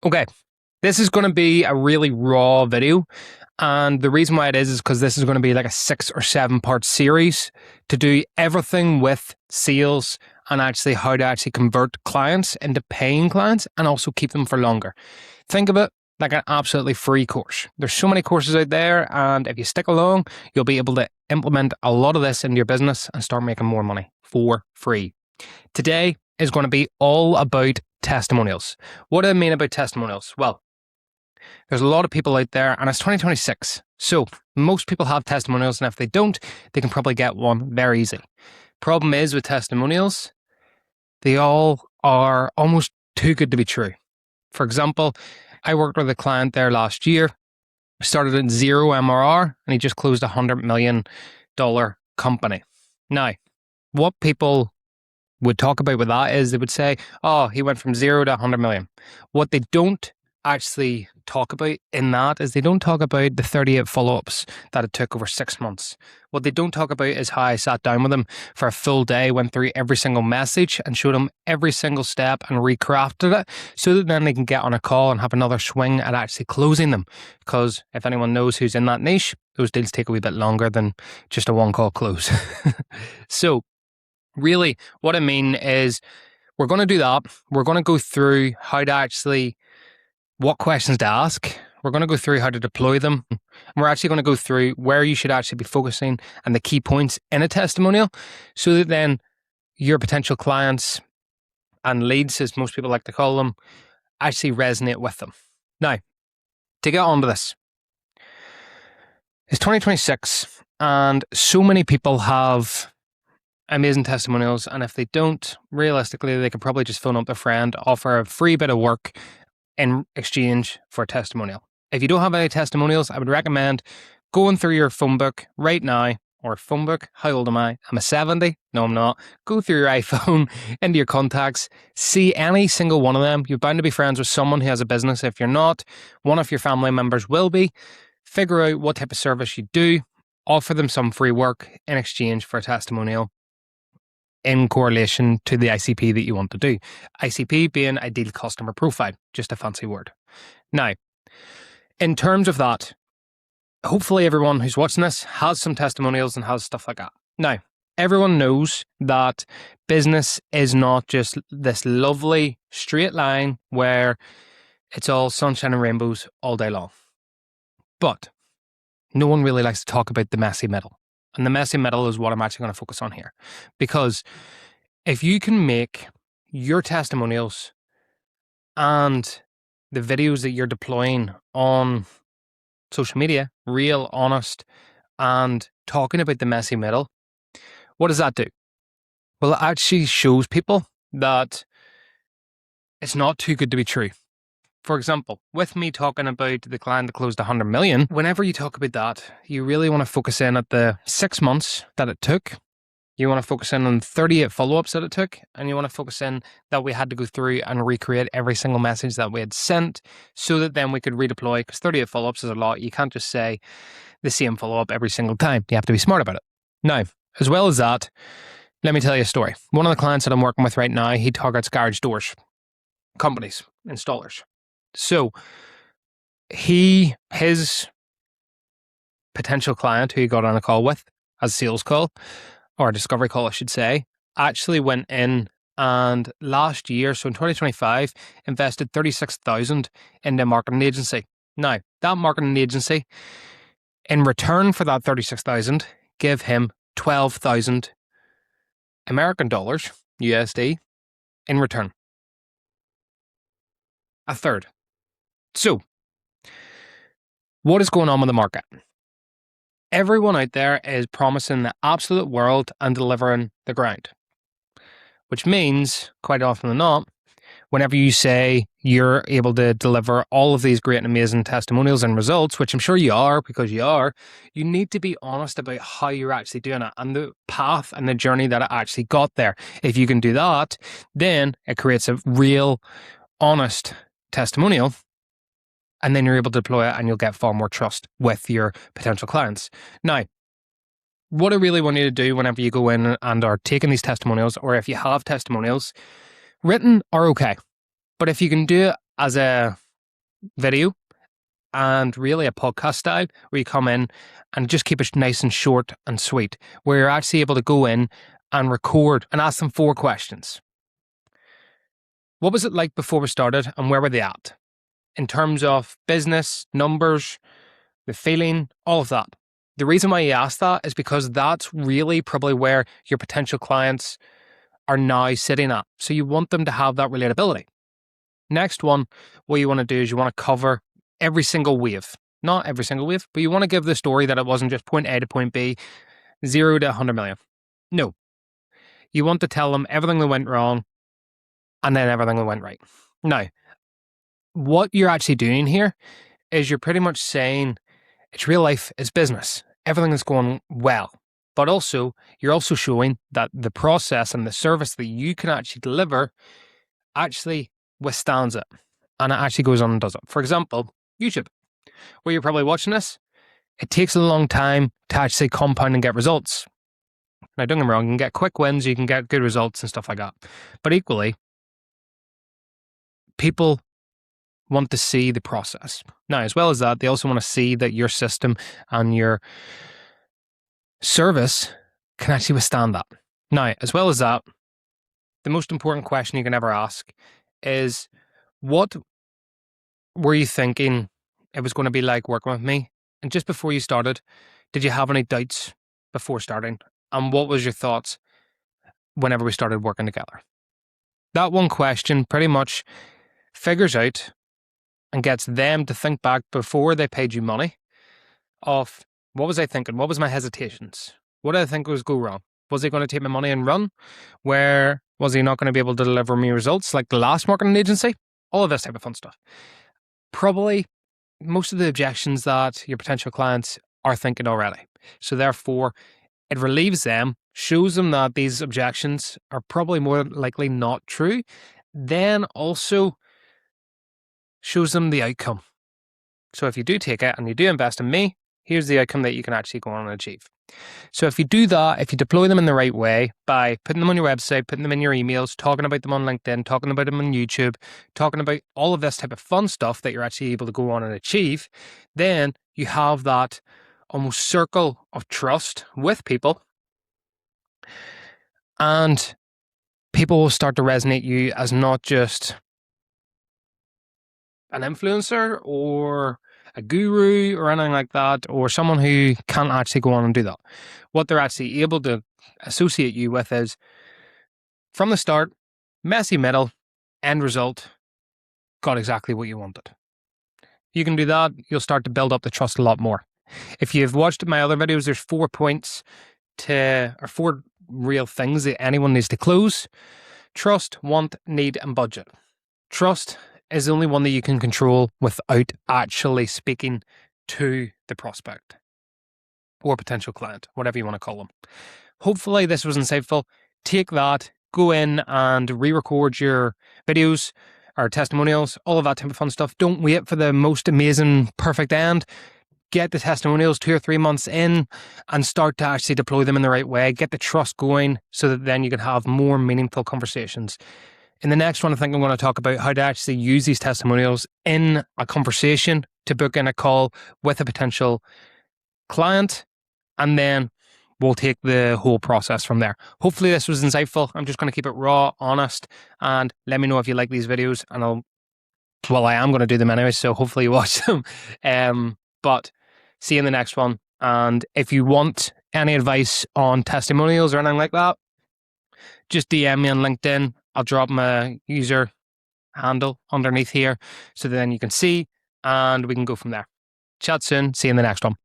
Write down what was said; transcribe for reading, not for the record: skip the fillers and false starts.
Okay, this is going to be a really raw video. And the reason why it is because this is going to be like a 6 or 7 part series to do everything with sales and actually how to actually convert clients into paying clients and also keep them for longer. Think of it like an absolutely free course. There's so many courses out there, and if you stick along, you'll be able to implement a lot of this into your business and start making more money for free. Today is going to be all about testimonials. What do I mean about testimonials? Well, there's a lot of people out there, and it's 2026. So most people have testimonials, and if they don't, they can probably get one very easy. Problem is with testimonials, they all are almost too good to be true. For example, I worked with a client there last year, started at 0 MRR, and he just closed a $100 million company. Now, what people would talk about with that is they would say, oh, he went from 0 to 100 million. What they don't actually talk about in that is they don't talk about the 38 follow-ups that it took over 6 months. What they don't talk about is how I sat down with him for a full day, went through every single message and showed him every single step and recrafted it so that then they can get on a call and have another swing at actually closing them. Because if anyone knows who's in that niche, those deals take a wee bit longer than just a one-call close. So really, what I mean is we're going to do that. We're going to go through how to actually, what questions to ask. We're going to go through how to deploy them. And we're actually going to go through where you should actually be focusing and the key points in a testimonial so that then your potential clients and leads, as most people like to call them, actually resonate with them. Now, to get on to this, it's 2026 and so many people have amazing testimonials, and if they don't, realistically, they could probably just phone up their friend, offer a free bit of work in exchange for a testimonial. If you don't have any testimonials, I would recommend going through your phone book right now, or phone book, how old am I? I'm a 70. No, I'm not. Go through your iPhone, into your contacts, see any single one of them. You're bound to be friends with someone who has a business. If you're not, one of your family members will be. Figure out what type of service you do, offer them some free work in exchange for a testimonial in correlation to the ICP that you want to do. ICP being ideal customer profile, just a fancy word. Now, in terms of that, hopefully everyone who's watching this has some testimonials and has stuff like that. Now, everyone knows that business is not just this lovely straight line where it's all sunshine and rainbows all day long. But no one really likes to talk about the messy middle. And the messy middle is what I'm actually going to focus on here. Because if you can make your testimonials and the videos that you're deploying on social media real, honest, and talking about the messy middle, what does that do? Well, it actually shows people that it's not too good to be true. For example, with me talking about the client that closed 100 million, whenever you talk about that, you really want to focus in at the 6 months that it took. You want to focus in on 38 follow-ups that it took, and you want to focus in that we had to go through and recreate every single message that we had sent so that then we could redeploy, because 38 follow-ups is a lot. You can't just say the same follow-up every single time. You have to be smart about it. Now, as well as that, let me tell you a story. One of the clients that I'm working with right now, he targets garage doors, companies, installers. So his potential client who he got on a call with, as a sales call, or a discovery call, I should say, actually went in and last year, so in 2025, invested 36,000 into a marketing agency. Now, that marketing agency, in return for that 36,000, gave him 12,000 American dollars, USD, in return. A third. So, what is going on with the market? Everyone out there is promising the absolute world and delivering the ground. Which means, quite often than not, whenever you say you're able to deliver all of these great and amazing testimonials and results, which I'm sure you are, because you are, you need to be honest about how you're actually doing it and the path and the journey that it actually got there. If you can do that, then it creates a real, honest testimonial. And then you're able to deploy it and you'll get far more trust with your potential clients. Now, what I really want you to do whenever you go in and are taking these testimonials, or if you have testimonials, written are okay. But if you can do it as a video and really a podcast style where you come in and just keep it nice and short and sweet, where you're actually able to go in and record and ask them 4 questions. What was it like before we started and where were they at? In terms of business, numbers, the feeling, all of that. The reason why you ask that is because that's really probably where your potential clients are now sitting at. So you want them to have that relatability. Next one, what you want to do is you want to cover every single wave. Not every single wave, but you want to give the story that it wasn't just point A to point B, 0 to 100 million. No. You want to tell them everything that went wrong and then everything that went right. Now, what you're actually doing here is you're pretty much saying it's real life, it's business. Everything is going well. But also, you're also showing that the process and the service that you can actually deliver actually withstands it. And it actually goes on and does it. For example, YouTube, where you're probably watching this, it takes a long time to actually compound and get results. Now, don't get me wrong, you can get quick wins, you can get good results and stuff like that. But equally, people want to see the process. Now, as well as that, they also want to see that your system and your service can actually withstand that. Now, as well as that, the most important question you can ever ask is, what were you thinking it was going to be like working with me? And just before you started, did you have any doubts before starting? And what was your thoughts whenever we started working together? That one question pretty much figures out and gets them to think back before they paid you money of, what was I thinking? What was my hesitations? What did I think was go wrong? Was he going to take my money and run? Where was he not going to be able to deliver me results like the last marketing agency? All of this type of fun stuff. Probably most of the objections that your potential clients are thinking already. So therefore, it relieves them, shows them that these objections are probably more likely not true, then also shows them the outcome. So if you do take it and you do invest in me, here's the outcome that you can actually go on and achieve. So if you do that, if you deploy them in the right way by putting them on your website, putting them in your emails, talking about them on LinkedIn, talking about them on YouTube, talking about all of this type of fun stuff that you're actually able to go on and achieve, then you have that almost circle of trust with people, and people will start to resonate you as not just an influencer or a guru or anything like that, or someone who can't actually go on and do that. What they're actually able to associate you with is, from the start, messy middle, end result, got exactly what you wanted. You can do that, you'll start to build up the trust a lot more. If you've watched my other videos, there's 4 points or 4 real things that anyone needs to close: trust, want, need, and budget. Trust is the only one that you can control without actually speaking to the prospect or potential client, whatever you want to call them. Hopefully this was insightful. Take that, go in and re-record your videos or testimonials, all of that type of fun stuff. Don't wait for the most amazing, perfect end. Get the testimonials 2 or 3 months in and start to actually deploy them in the right way. Get the trust going so that then you can have more meaningful conversations. In the next one, I think I'm going to talk about how to actually use these testimonials in a conversation to book in a call with a potential client, and then we'll take the whole process from there. Hopefully this was insightful. I'm just going to keep it raw, honest, and let me know if you like these videos, and I am going to do them anyway, so hopefully you watch them. But see you in the next one. And if you want any advice on testimonials or anything like that, just DM me on LinkedIn. I'll drop my user handle underneath here so then you can see, and we can go from there. Chat soon. See you in the next one.